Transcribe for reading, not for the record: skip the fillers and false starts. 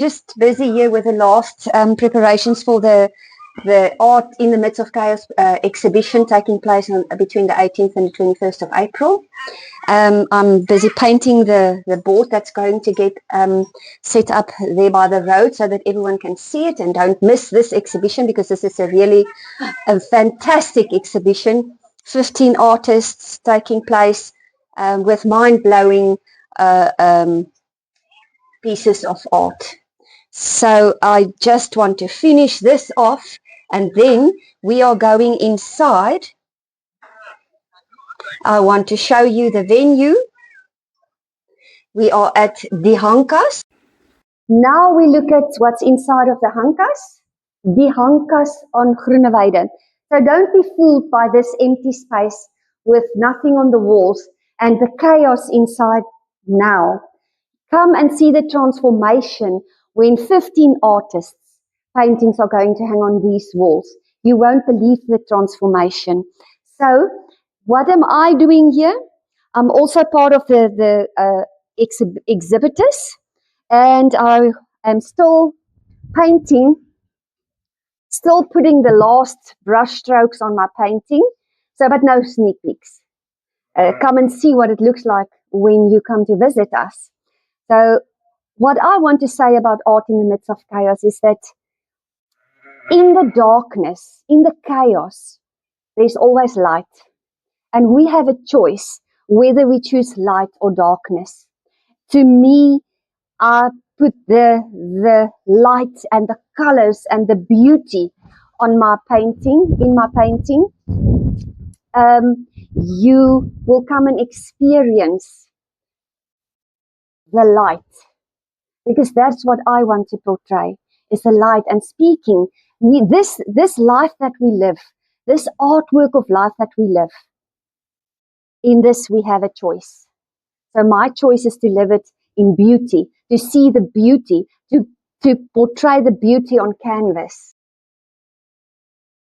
Just busy here with the last preparations for the Art in the Midst of Chaos exhibition taking place between the 18th and the 21st of April. I'm busy painting the board that's going to get set up there by the road so that everyone can see it and don't miss this exhibition, because this is a fantastic exhibition. 15 artists taking place with mind-blowing pieces of art. So I just want to finish this off, and then we are going inside. I want to show you the venue. We are at Die Hankas. Now we look at what's inside of the Hankas. Die Hankas on Groeneweide. So don't be fooled by this empty space with nothing on the walls and the chaos inside now. Come and see the transformation when 15 artists' paintings are going to hang on these walls. You won't believe the transformation. So what am I doing here? I'm also part of the exhibitors, and I am still painting, still putting the last brush strokes on my painting. So, but no sneak peeks. Come and see what it looks like when you come to visit us. So what I want to say about Art in the Midst of Chaos is that in the darkness, in the chaos, there's always light. And we have a choice whether we choose light or darkness. To me, I put the light and the colors and the beauty on my painting, in my painting. You will come and experience the light, because that's what I want to portray, is the light. And speaking, this life that we live, this artwork of life that we live, in this we have a choice. So my choice is to live it in beauty, to see the beauty, to portray the beauty on canvas.